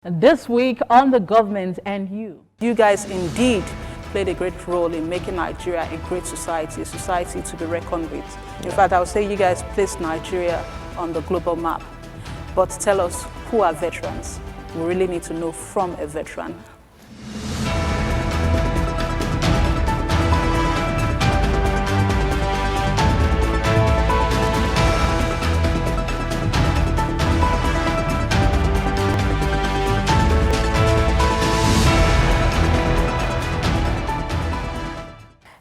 This week on The Government and You. You guys indeed played a great role in making Nigeria a great society, a society to be reckoned with. In fact, I would say you guys placed Nigeria on the global map. But tell us, who are veterans? We really need to know from a veteran.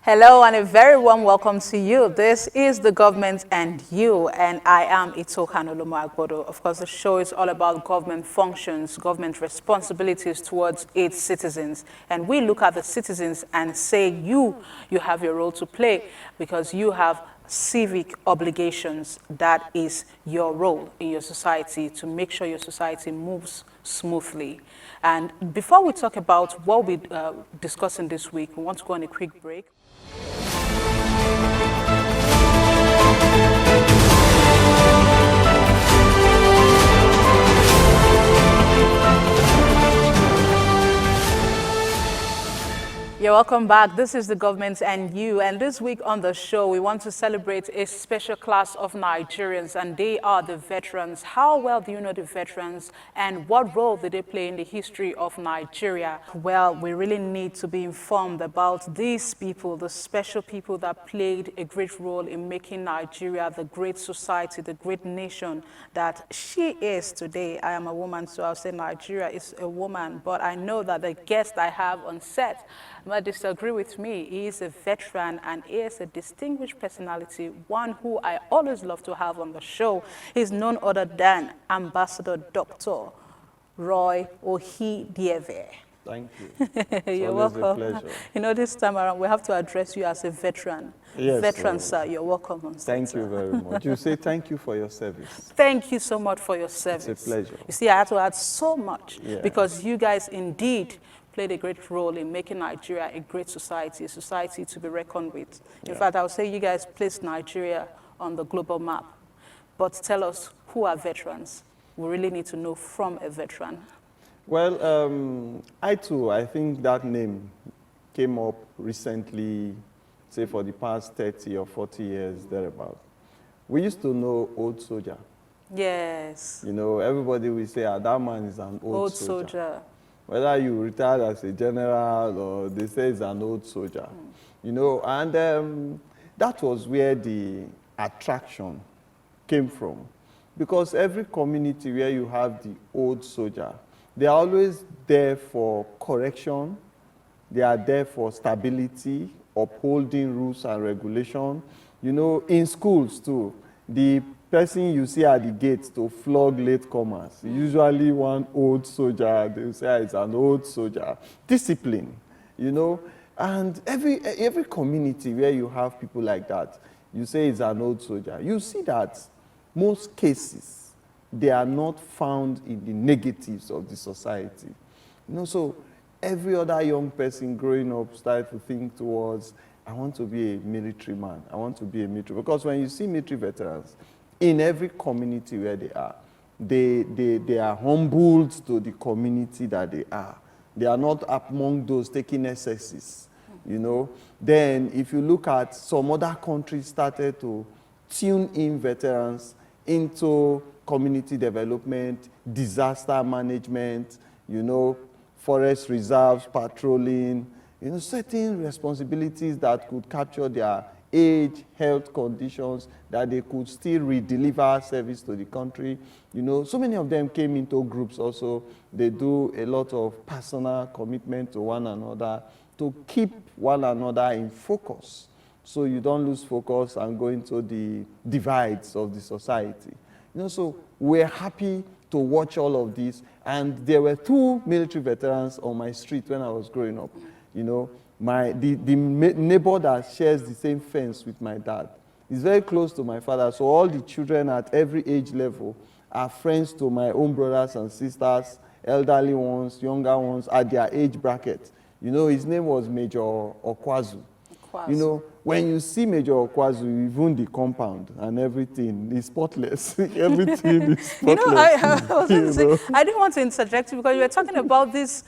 Hello and a very warm welcome to you. This is The Government and You, and I am Ito Kanolomo Agbodo. Of course, the show is all about government functions, government responsibilities towards its citizens. And we look at the citizens and say, you have your role to play because you have civic obligations. That is your role in your society to make sure your society moves smoothly. And before we talk about what we're discussing this week, we want to go on a quick break. You're welcome back. This is The Government and You, and this week on the show we want to celebrate a special class of Nigerians, and they are the veterans. How well do you know the veterans, and what role did they play in the history of Nigeria? Well, we really need to be informed about these people, the special people that played a great role in making Nigeria the great society, the great nation that she is today. I am a woman, so I'll say Nigeria is a woman, but I know that the guest I have on set might disagree with me. He is a veteran and he is a distinguished personality, one who I always love to have on the show. He's none other than Ambassador Dr. Roy Ohidieve. Thank you. You're welcome. A pleasure. You know, this time around, we have to address you as a veteran. Yes, veteran, sir, you're welcome on set. Thank you very much. You say thank you for your service. Thank you so much for your service. It's a pleasure. You see, I had to add so much because you guys indeed played a great role in making Nigeria a great society, a society to be reckoned with. In fact, I would say you guys placed Nigeria on the global map. But tell us, who are veterans? We really need to know from a veteran. Well, I think that name came up recently, say for the past 30 or 40 years, thereabout. We used to know old soldier. Yes. You know, everybody will say, that man is an old soldier. Whether you retired as a general or they say it's an old soldier. You know, and that was where the attraction came from. Because every community where you have the old soldier, they are always there for correction. They are there for stability, upholding rules and regulation. You know, in schools too, the person you see at the gate to flog latecomers, usually one old soldier, they say it's an old soldier. Discipline, you know, and every community where you have people like that, you say it's an old soldier. You see that most cases, they are not found in the negatives of the society. You know, so every other young person growing up started to think towards, I want to be a military man. I want to be a military. Because when you see military veterans, in every community where they are, they are humbled to the community that they are. They are not among those taking excesses, you know. Then if you look at some other countries started to tune in veterans into community development, disaster management, you know, forest reserves, patrolling, you know, certain responsibilities that could capture their age, health conditions, that they could still redeliver service to the country. You know, so many of them came into groups also. They do a lot of personal commitment to one another to keep one another in focus, so you don't lose focus and go into the divides of the society. You know, so we're happy to watch all of this. And there were two military veterans on my street when I was growing up. You know, the neighbor that shares the same fence with my dad is very close to my father. So all the children at every age level are friends to my own brothers and sisters, elderly ones, younger ones, at their age bracket. You know, his name was Major Okwazu. You know, when you see Major Okwazu, even the compound and everything is spotless. Everything is spotless. You know, I didn't want to interject because you were talking about this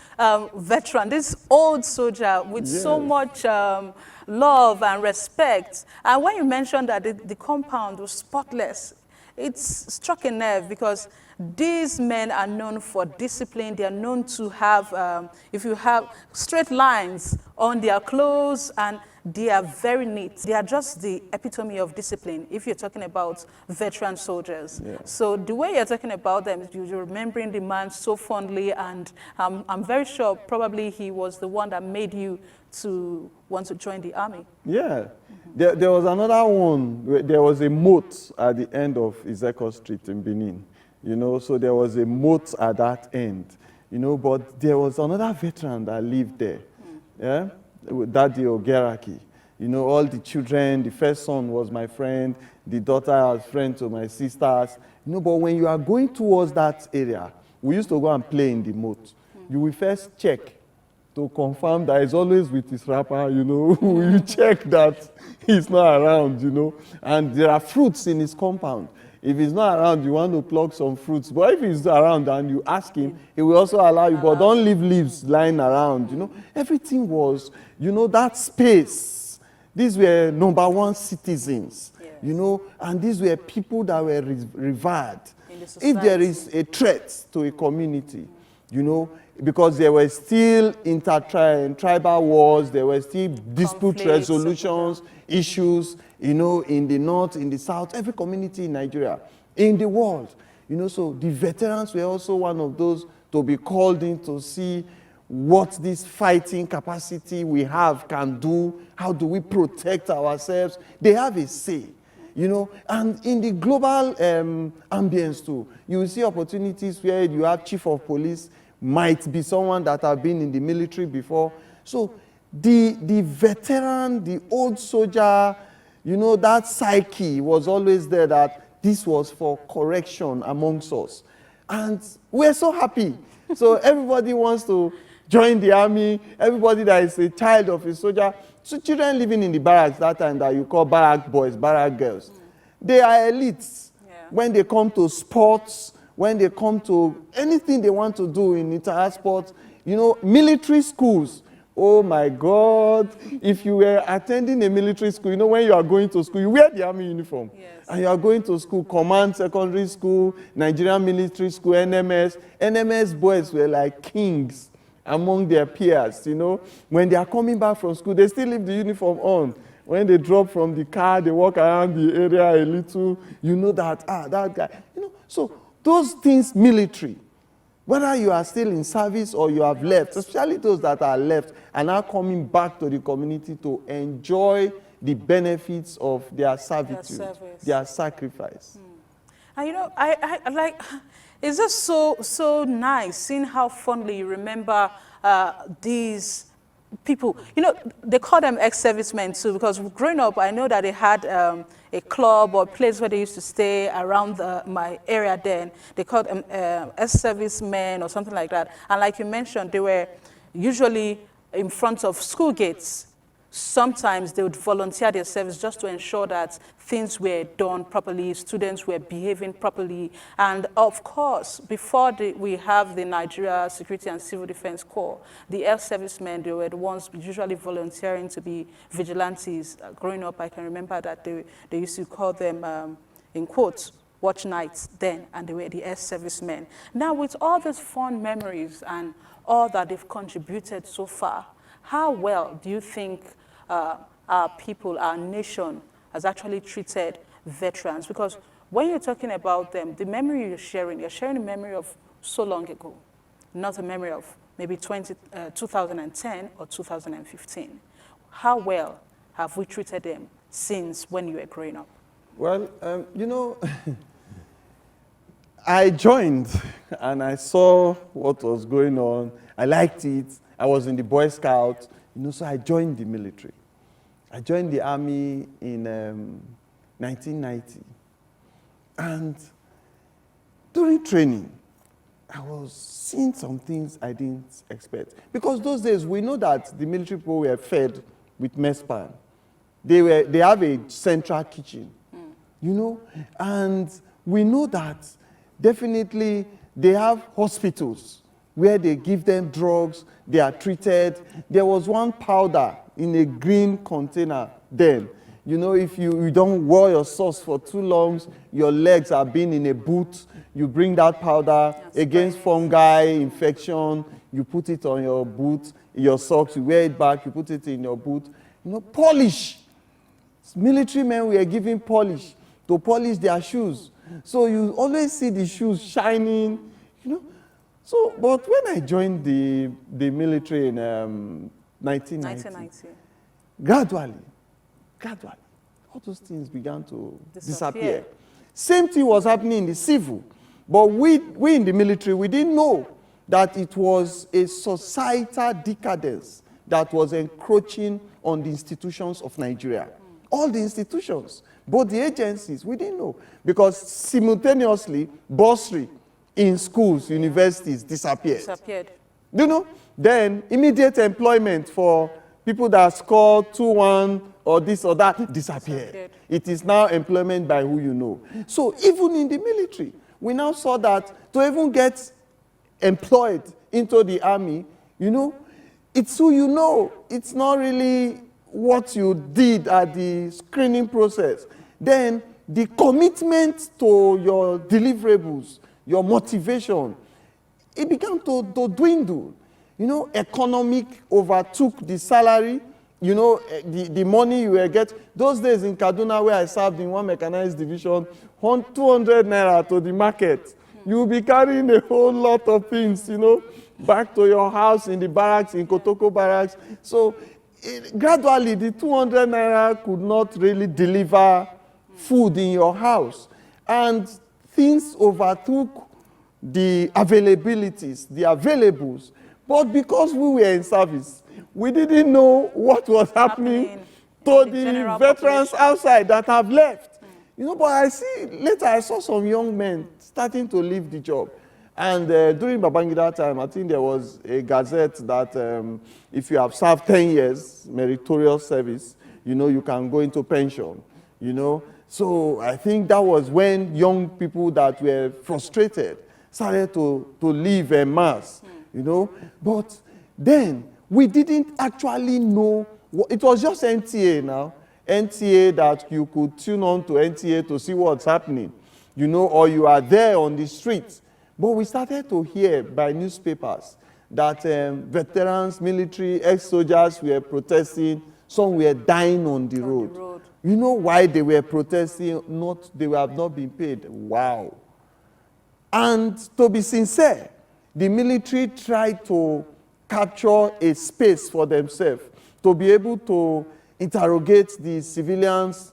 veteran, this old soldier with so much love and respect. And when you mentioned that the compound was spotless, it struck a nerve because these men are known for discipline. They are known to have, if you have straight lines on their clothes, and they are very neat. They are just the epitome of discipline if you're talking about veteran soldiers. Yeah. So the way you're talking about them, you're remembering the man so fondly, and I'm very sure probably he was the one that made you to want to join the army. Yeah. There was another one. There was a moat at the end of Izeko Street in Benin. You know, so there was a moat at that end, you know, but there was another veteran that lived there, yeah, Daddy Ogeraki. You know, all the children, the first son was my friend, the daughter was friend to my sisters, you know, but when you are going towards that area, we used to go and play in the moat. You will first check to confirm that he's always with his wrapper, you know, you check that he's not around, you know, and there are fruits in his compound. If he's not around, you want to pluck some fruits. But if he's around and you ask him, he will also allow you. But don't leave leaves lying around. You know, everything was, you know, that space. These were #1 citizens, you know, and these were people that were revered. If there is a threat to a community, you know, because there were still tribal wars, there were still dispute resolutions, issues, you know, in the north, in the south, every community in Nigeria, in the world. You know, so the veterans were also one of those to be called in to see what this fighting capacity we have can do. How do we protect ourselves? They have a say, you know. And in the global ambience too, you will see opportunities where you have chief of police, might be someone that have been in the military before. So the veteran, the old soldier, you know, that psyche was always there, that this was for correction amongst us. And we're so happy. So everybody wants to join the army, everybody that is a child of a soldier. So children living in the barracks that time that you call barrack boys, barrack girls, they are elites. When they come to sports, when they come to anything they want to do in inter-sport, you know, military schools. Oh my God, if you were attending a military school, you know, when you are going to school, you wear the army uniform. And you are going to school, Command Secondary School, Nigerian Military School, NMS. NMS boys were like kings among their peers, you know. When they are coming back from school, they still leave the uniform on. When they drop from the car, they walk around the area a little, you know that, that guy, you know. So those things, military, whether you are still in service or you have left, especially those that are left and are coming back to the community to enjoy the benefits of their servitude, their sacrifice. And you know, I like, it's just so nice seeing how fondly you remember these people. You know, they call them ex-servicemen too, because growing up, I know that they had a club or place where they used to stay around my area then. They called them ex-servicemen or something like that. And like you mentioned, they were usually in front of school gates. Sometimes they would volunteer their service just to ensure that things were done properly, students were behaving properly. And of course, before we have the Nigeria Security and Civil Defense Corps, the ex-servicemen, they were the ones usually volunteering to be vigilantes. Growing up, I can remember that they used to call them, in quotes, watch nights then, and they were the ex-servicemen. Now, with all these fond memories and all that they've contributed so far, how well do you think our people, our nation, has actually treated veterans? Because when you're talking about them, the memory you're sharing a memory of so long ago, not a memory of maybe 2010 or 2015. How well have we treated them since when you were growing up? Well, you know, I joined and I saw what was going on. I liked it. I was in the Boy Scouts, you know, so I joined the military. I joined the army in 1990. And during training, I was seeing some things I didn't expect. Because those days, we know that the military people were fed with mess pan. they have a central kitchen, you know, and we know that definitely they have hospitals where they give them drugs, they are treated. There was one powder in a green container then. You know, if you don't wear your socks for too long, your legs are being in a boot, you bring that powder against fungi, infection, you put it on your boot, your socks, you wear it back, you put it in your boot. You know, polish. Military men were given polish to polish their shoes. So you always see the shoes shining, you know. So, but when I joined the military in 1990, gradually, all those things began to disappear. Same thing was happening in the civil. But we in the military, we didn't know that it was a societal decadence that was encroaching on the institutions of Nigeria. All the institutions, both the agencies, we didn't know. Because simultaneously, bursary in schools, universities disappeared. You know? Then immediate employment for people that score 2-1 or this or that disappeared. It is now employment by who you know. So even in the military, we now saw that to even get employed into the army, you know, it's who you know. It's not really what you did at the screening process. Then the commitment to your deliverables, your motivation, it began to dwindle. You know, economic overtook the salary. You know, the money you will get. Those days in Kaduna, where I served in one mechanized division, 200 naira to the market. You will be carrying a whole lot of things, you know, back to your house in the barracks, in Kotoko barracks. So gradually, the 200 naira could not really deliver food in your house. And things overtook the availabilities, the availables. But because we were in service, we didn't know what was happening to the veterans outside that have left. You know, but later I saw some young men starting to leave the job. And during Babangida time, I think there was a gazette that if you have served 10 years, meritorious service, you know, you can go into pension, you know. So I think that was when young people that were frustrated started to leave en masse, you know. But then we didn't actually know, it was just NTA now. NTA that you could tune on to NTA to see what's happening, you know, or you are there on the streets. But we started to hear by newspapers that veterans, military, ex-soldiers were protesting, some were dying on the road. You know why they were protesting? They have not been paid. Wow. And to be sincere, the military tried to capture a space for themselves to be able to interrogate the civilians'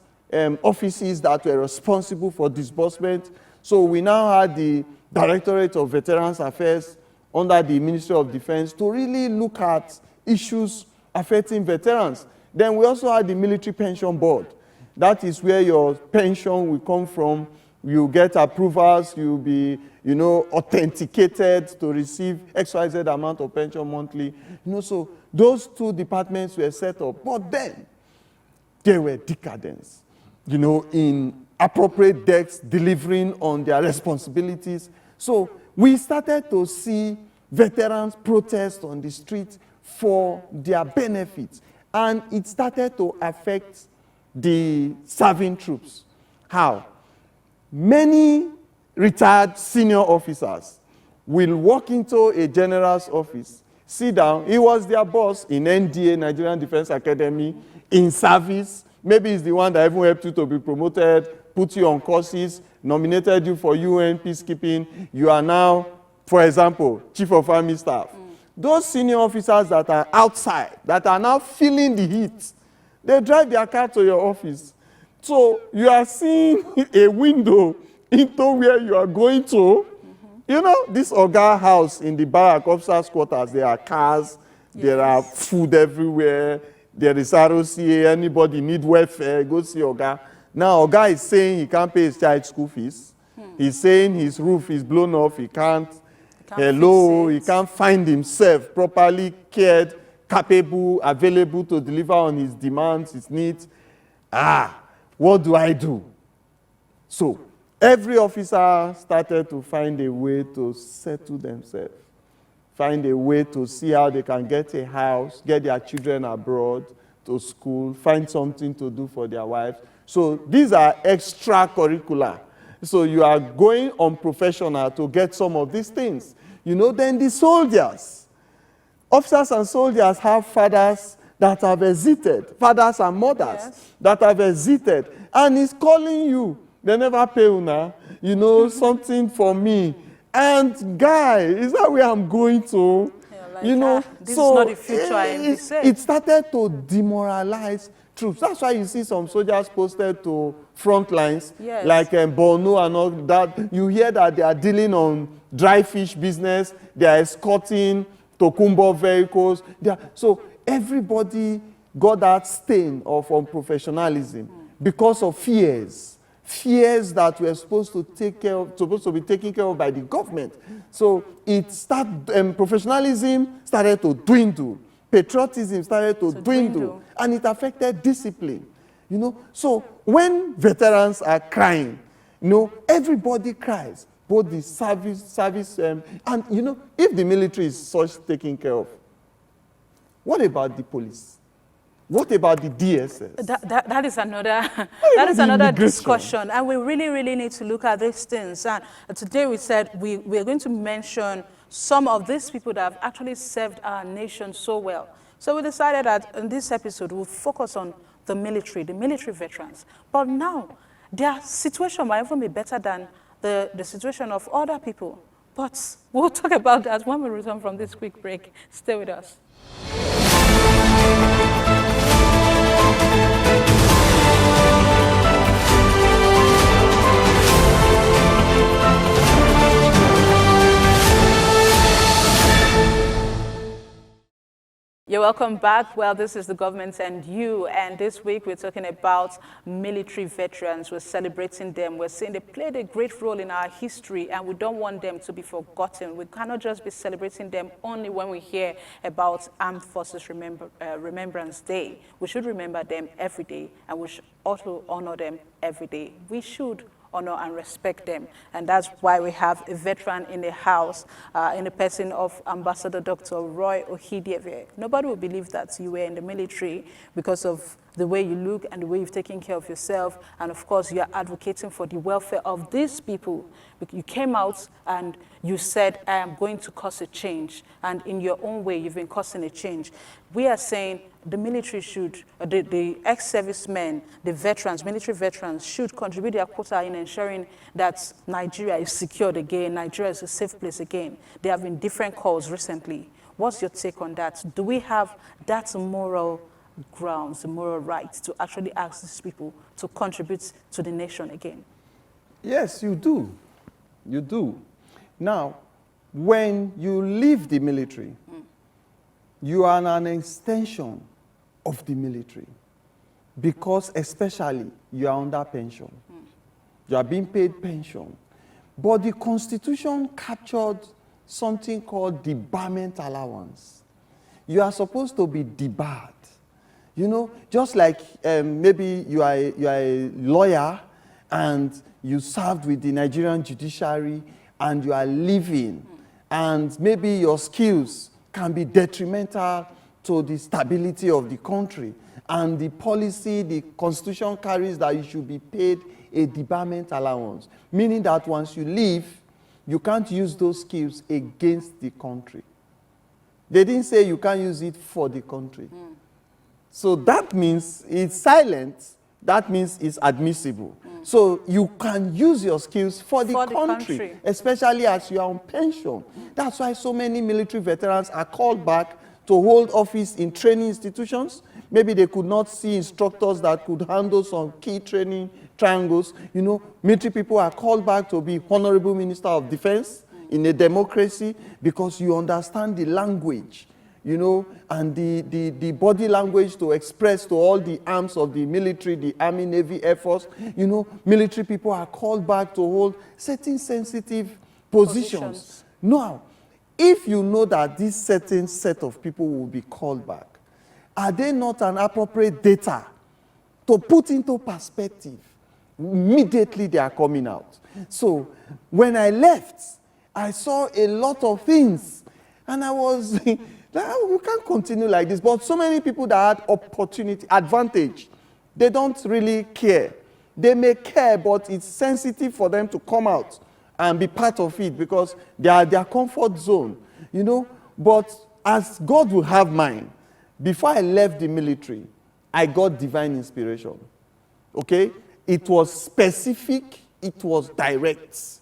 offices that were responsible for disbursement. So we now had the Directorate of Veterans Affairs under the Ministry of Defense to really look at issues affecting veterans. Then we also had the Military Pension Board. That is where your pension will come from. You get approvals, you'll be, you know, authenticated to receive XYZ amount of pension monthly. You know, so those two departments were set up. But then, there were decadence, you know, in appropriate decks delivering on their responsibilities. So we started to see veterans protest on the street for their benefits. And it started to affect the serving troops. How? Many retired senior officers will walk into a general's office, sit down. He was their boss in NDA, Nigerian Defense Academy, in service. Maybe he's the one that even helped you to be promoted, put you on courses, nominated you for UN peacekeeping. You are now, for example, Chief of Army Staff. Those senior officers that are outside, that are now feeling the heat, they drive their car to your office. So you are seeing a window into where you are going to. You know, this Oga house in the barrack officers' quarters, there are cars, there are food everywhere, there is ROCA, anybody need welfare, go see Oga. Now Oga is saying he can't pay his child school fees. He's saying his roof is blown off, he can't he can't find himself properly cared, capable, available to deliver on his demands, his needs. What do I do? So every officer started to find a way to settle themselves, find a way to see how they can get a house, get their children abroad to school, find something to do for their wives. So these are extracurricular. So you are going unprofessional to get some of these things. You know, then the soldiers. Officers and soldiers have fathers that have exited, fathers and mothers that have exited, and he's calling you. They never pay una, you know, something for me. And guy, is that where I'm going to? Yeah, like, you know, this is not the future it started to demoralize troops. That's why you see some soldiers posted to front lines, like Borno and all that. You hear that they are dealing on dry fish business, they are escorting Tokumbo vehicles. So everybody got that stain of unprofessionalism because of fears that were supposed to be taken care of by the government. So professionalism started to dwindle, patriotism started to dwindle, and it affected discipline. You know, so when veterans are crying, you know, everybody cries, both the service, and you know, if the military is such taken care of, what about the police? What about the DSS? That is another discussion, and we really need to look at these things. And today we said we are going to mention some of these people that have actually served our nation so well. So we decided that in this episode we'll focus on the military veterans. But now their situation might even be better than the situation of other people. But we'll talk about that when we return from this quick break. Stay with us. You're welcome back. Well, this is the Government and You, and this week we're talking about military veterans. We're celebrating them. We're saying they played a great role in our history, and we don't want them to be forgotten. We cannot just be celebrating them only when we hear about Armed Forces Remembrance Day. We should remember them every day, and we should also honor them every day. We should honor and respect them. And that's why we have a veteran in the house, in the person of Ambassador Dr. Roy Ohidievie. Nobody will believe that you were in the military because of the way you look and the way you've taken care of yourself. And of course, you are advocating for the welfare of these people. You came out and you said, I am going to cause a change. And in your own way, you've been causing a change. We are saying the military should, the ex-servicemen, the veterans, military veterans should contribute their quota in ensuring that Nigeria is secured again, Nigeria is a safe place again. There have been different calls recently. What's your take on that? Do we have that moral grounds, the moral right to actually ask these people to contribute to the nation again? Yes, you do. You do. Now, when you leave the military, you are an extension of the military, because especially you are under pension. You are being paid pension. But the Constitution captured something called debarment allowance. You are supposed to be debarred. You know, just like maybe you are a lawyer and you served with the Nigerian judiciary and you are leaving, and maybe your skills can be detrimental to the stability of the country. And the policy, the Constitution carries that you should be paid a debarment allowance, meaning that once you leave, you can't use those skills against the country. They didn't say you can't use it for the country. So that means it's silent. That means it's admissible. So you can use your skills for the country, especially as you are on pension. That's why so many military veterans are called back to hold office in training institutions. Maybe they could not see instructors that could handle some key training triangles. You know, military people are called back to be Honorable Minister of Defense in a democracy, because you understand the language, you know, and the body language to express to all the arms of the military, the Army, Navy, Air Force. You know, military people are called back to hold certain sensitive positions. Now, if you know that this certain set of people will be called back, are they not an appropriate data to put into perspective, immediately they are coming out. So when I left, I saw a lot of things, and I was, we can't continue like this. But so many people that had opportunity, advantage, they don't really care. They may care, but it's sensitive for them to come out and be part of it because they are their comfort zone, you know. But as God will have mine, before I left the military, I got divine inspiration. Okay? It was specific, it was direct.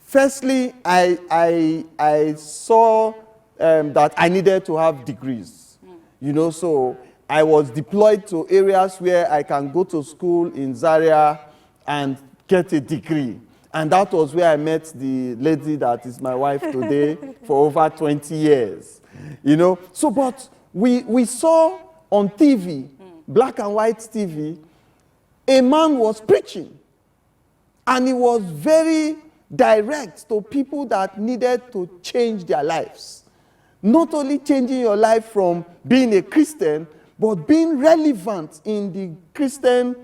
Firstly, I saw that I needed to have degrees. You know, so I was deployed to areas where I can go to school in Zaria and get a degree. And that was where I met the lady that is my wife today for over 20 years. You know, so but we saw on TV, black and white TV, a man was preaching. And he was very direct to people that needed to change their lives. Not only changing your life from being a Christian, but being relevant in the Christian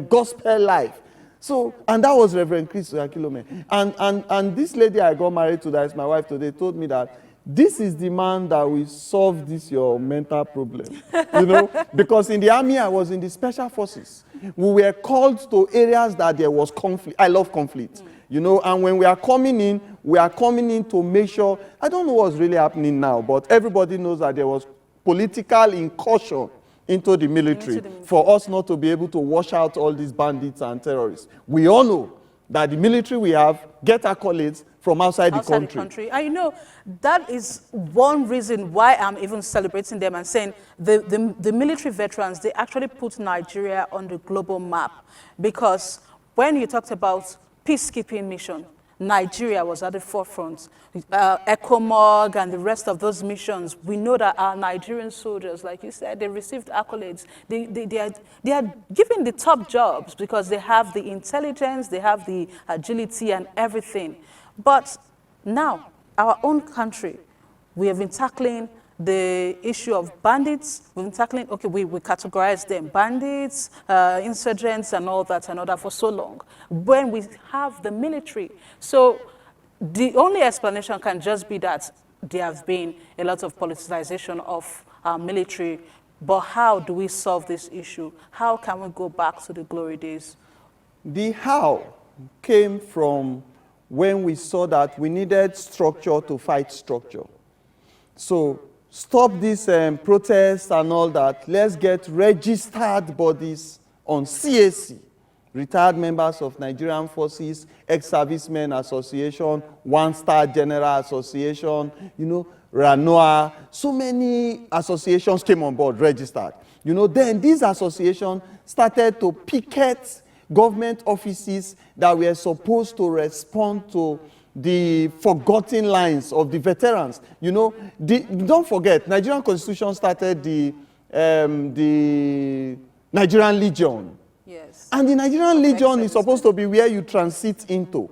gospel life. So, and that was Reverend Chris Akilome. And this lady I got married to, that is my wife today, told me that this is the man that will solve this your mental problem. You know, because in the army, I was in the special forces. We were called to areas that there was conflict. I love conflict. You know, and when we are coming in to make sure, I don't know what's really happening now, but everybody knows that there was political incursion into the military for us not to be able to wash out all these bandits and terrorists. We all know that the military we have get accolades from outside the country. And you know, that is one reason why I'm even celebrating them and saying the military veterans, they actually put Nigeria on the global map. Because when you talked about peacekeeping mission, Nigeria was at the forefront. ECOMOG and the rest of those missions, we know that our Nigerian soldiers, like you said, they received accolades. They are given the top jobs because they have the intelligence, they have the agility and everything. But now, our own country, we have been tackling the issue of bandits. We've been tackling, okay, we categorize them, bandits, insurgents, and all that for so long. When we have the military, so the only explanation can just be that there have been a lot of politicization of our military. But how do we solve this issue? How can we go back to the glory days? The how came from when we saw that we needed structure to fight structure. So stop this protests and all that. Let's get registered bodies on CAC, Retired Members of Nigerian Forces, Ex-Servicemen Association, One Star General Association, you know, RANOA. So many associations came on board, registered. You know, then these associations started to picket government offices that were supposed to respond to the forgotten lines of the veterans. You know, don't forget, Nigerian Constitution started the Nigerian Legion. Yes. And the Nigerian Legion is supposed to be where you transit into.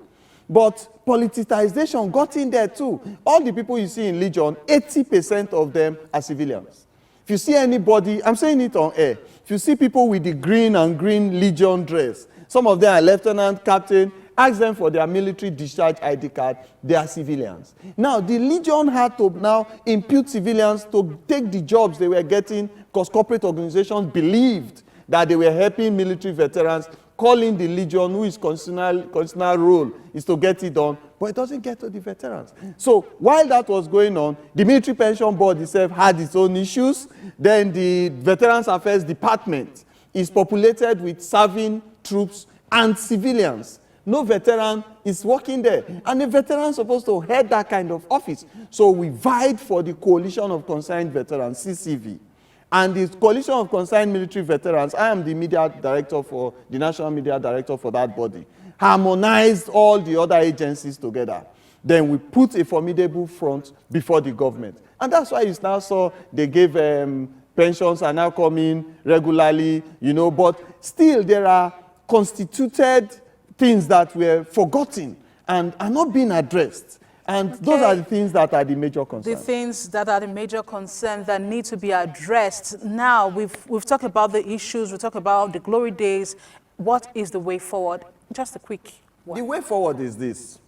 But politicization got in there too. All the people you see in Legion, 80% of them are civilians. If you see anybody, I'm saying it on air, if you see people with the green and green Legion dress, some of them are lieutenant, captain, ask them for their military discharge ID card, they are civilians. Now, the Legion had to now impute civilians to take the jobs they were getting because corporate organizations believed that they were helping military veterans, calling the Legion, who is constitutional role, is to get it done, but it doesn't get to the veterans. So while that was going on, the Military Pension Board itself had its own issues. Then the Veterans Affairs Department is populated with serving troops and civilians. No veteran is working there. And the veteran is supposed to head that kind of office. So we vied for the Coalition of Concerned Veterans, CCV. And the Coalition of Concerned Military Veterans, I am the media director for, the national media director for that body, harmonized all the other agencies together. Then we put a formidable front before the government. And that's why you now saw they gave pensions are now coming regularly, you know, but still there are constituted things that were forgotten and are not being addressed. And those are the things that are the major concerns. The things that are the major concerns that need to be addressed. Now, we've talked about the issues, we talked about the glory days. What is the way forward? Just a quick one. The way forward is this.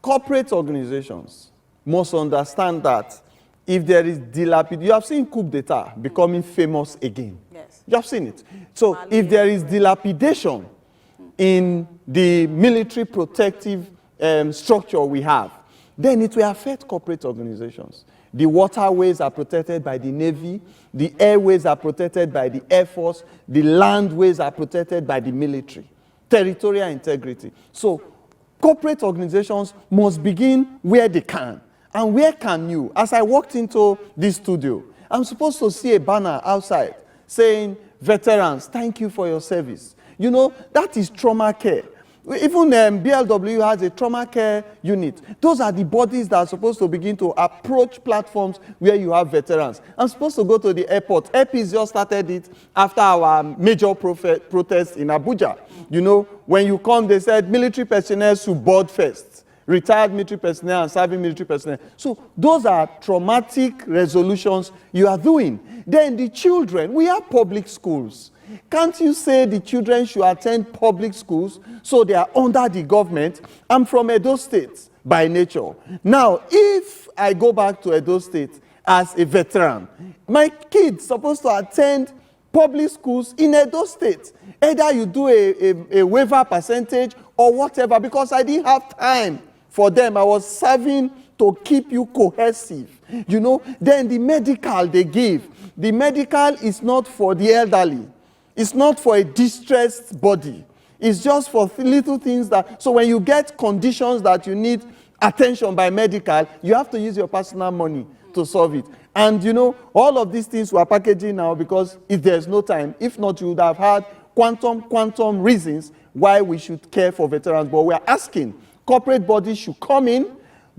Corporate organizations must understand that if there is dilapidation, you have seen coup d'etat becoming famous again. Yes. You have seen it. So if there is dilapidation in the military protective structure we have, then it will affect corporate organizations. The waterways are protected by the Navy, the airways are protected by the Air Force, the landways are protected by the military. Territorial integrity. So corporate organizations must begin where they can. And where can you? As I walked into this studio, I'm supposed to see a banner outside saying, veterans, thank you for your service. You know, that is trauma care. Even BLW has a trauma care unit. Those are the bodies that are supposed to begin to approach platforms where you have veterans. I'm supposed to go to the airport. APs just started it after our major protest in Abuja. You know, when you come, they said military personnel should board first. Retired military personnel and serving military personnel. So those are traumatic resolutions you are doing. Then the children, we have public schools. Can't you say the children should attend public schools so they are under the government? I'm from Edo State by nature. Now, if I go back to Edo State as a veteran, my kids supposed to attend public schools in Edo State. Either you do a waiver percentage or whatever, because I didn't have time for them. I was serving to keep you cohesive. You know, then the medical they give. The medical is not for the elderly. It's not for a distressed body. It's just for little things that, so when you get conditions that you need attention by medical, you have to use your personal money to solve it. And you know, all of these things we're packaging now because if there's no time, if not, you would have had quantum reasons why we should care for veterans. But we are asking, corporate bodies should come in,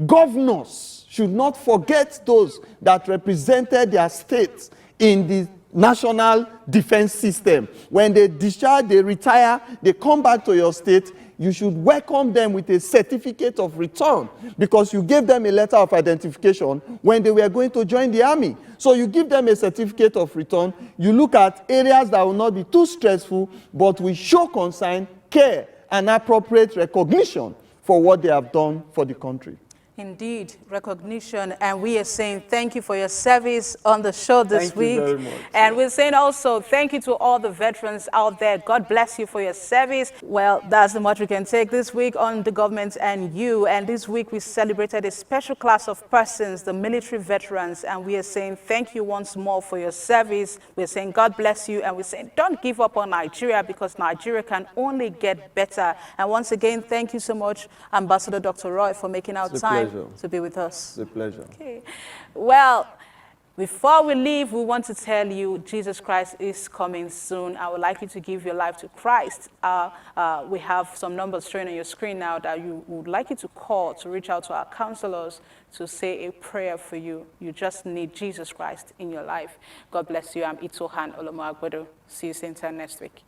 governors should not forget those that represented their states in the national defense system. When they discharge, they retire, they come back to your state, you should welcome them with a certificate of return because you gave them a letter of identification when they were going to join the army. So you give them a certificate of return, you look at areas that will not be too stressful, but will show concern, care, and appropriate recognition for what they have done for the country. Indeed, recognition, and we are saying thank you for your service on the show this week. Thank you very much. And we're saying also thank you to all the veterans out there. God bless you for your service. Well, that's the much we can take this week on The Government and You. And this week we celebrated a special class of persons, the military veterans, and we are saying thank you once more for your service. We're saying God bless you, and we're saying don't give up on Nigeria because Nigeria can only get better. And once again, thank you so much, Ambassador Dr. Roy, for making our time to be with us. It's a pleasure. Okay. Well, before we leave, we want to tell you Jesus Christ is coming soon. I would like you to give your life to Christ. We have some numbers showing on your screen now that we would like you to call to reach out to our counselors to say a prayer for you. You just need Jesus Christ in your life. God bless you. I'm Itohan Olomo Agbedo. See you same time next week.